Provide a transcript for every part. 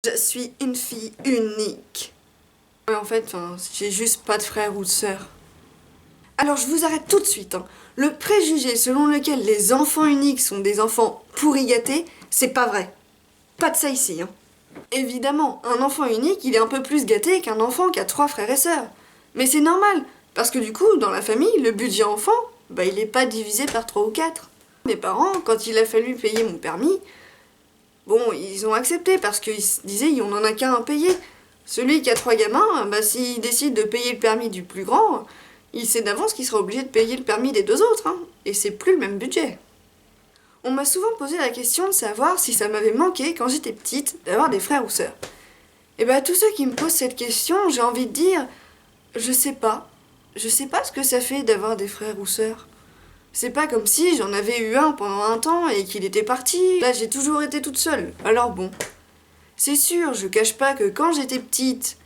Je suis une fille unique. Ouais, en fait, j'ai juste pas de frère ou de sœur. Alors je vous arrête tout de suite. Le préjugé selon lequel les enfants uniques sont des enfants pourri gâtés, c'est pas vrai. Pas de ça ici. Évidemment, un enfant unique, il est un peu plus gâté qu'un enfant qui a 3 frères et sœurs. Mais c'est normal, parce que du coup, dans la famille, le budget enfant, il est pas divisé par 3 ou 4. Mes parents, quand il a fallu payer mon permis, bon, ils ont accepté parce qu'ils se disaient on en a qu'un à payer. Celui qui a 3 gamins, s'il décide de payer le permis du plus grand, il sait d'avance qu'il sera obligé de payer le permis des 2 autres, et c'est plus le même budget. On m'a souvent posé la question de savoir si ça m'avait manqué quand j'étais petite d'avoir des frères ou sœurs. Et tous ceux qui me posent cette question, j'ai envie de dire, je sais pas. Je sais pas ce que ça fait d'avoir des frères ou sœurs. C'est pas comme si j'en avais eu un pendant un temps et qu'il était parti. Là, j'ai toujours été toute seule. Alors bon. C'est sûr, je cache pas que quand j'étais petite,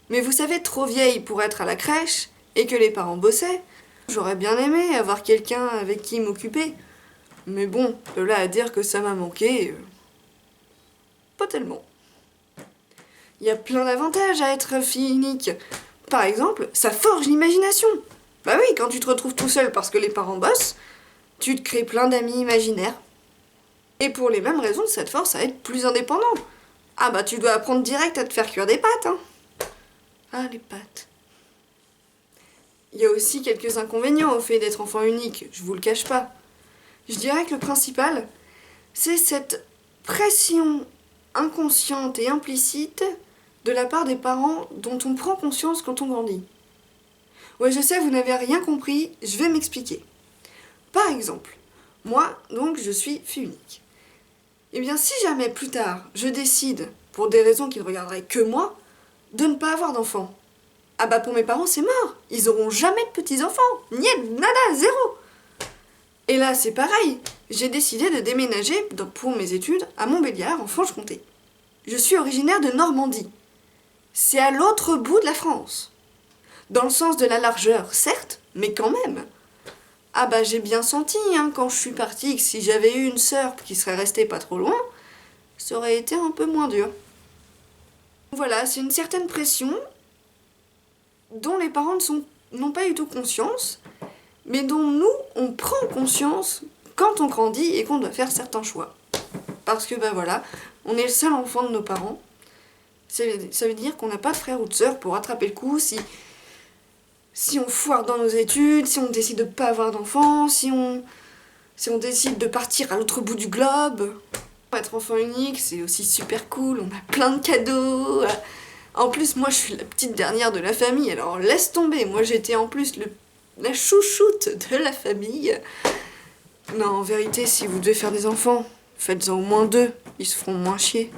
mais vous savez, trop vieille pour être à la crèche, et que les parents bossaient, j'aurais bien aimé avoir quelqu'un avec qui m'occuper. Mais bon, de là à dire que ça m'a manqué, pas tellement. Il y a plein d'avantages à être fille unique. Par exemple, ça forge l'imagination. Bah oui, quand tu te retrouves tout seul parce que les parents bossent, tu te crées plein d'amis imaginaires. Et pour les mêmes raisons, ça te force à être plus indépendant. Ah tu dois apprendre direct à te faire cuire des pâtes, Ah, les pâtes. Il y a aussi quelques inconvénients au fait d'être enfant unique, je vous le cache pas. Je dirais que le principal, c'est cette pression inconsciente et implicite de la part des parents dont on prend conscience quand on grandit. Ouais, je sais, vous n'avez rien compris, je vais m'expliquer. Par exemple, moi, donc, je suis fille unique. Eh bien, si jamais plus tard, je décide, pour des raisons qui ne regarderaient que moi, de ne pas avoir d'enfants, pour mes parents, c'est mort. Ils auront jamais de petits-enfants. Niet, nada, zéro. Et là, c'est pareil. J'ai décidé de déménager pour mes études à Montbéliard, en Franche-Comté. Je suis originaire de Normandie. C'est à l'autre bout de la France. Dans le sens de la largeur, certes, mais quand même. J'ai bien senti, quand je suis partie, que si j'avais eu une sœur qui serait restée pas trop loin, ça aurait été un peu moins dur. Voilà, c'est une certaine pression dont les parents n'ont pas du tout conscience, mais dont nous, on prend conscience quand on grandit et qu'on doit faire certains choix. Parce que voilà, on est le seul enfant de nos parents. Ça veut dire qu'on n'a pas de frère ou de sœur pour rattraper le coup si on foire dans nos études, si on décide de ne pas avoir d'enfants, si on décide de partir à l'autre bout du globe. Être enfant unique, c'est aussi super cool, on a plein de cadeaux. En plus, moi, je suis la petite dernière de la famille, alors laisse tomber. Moi, j'étais en plus la chouchoute de la famille. Non, en vérité, si vous devez faire des enfants, faites-en au moins 2, ils se feront moins chier.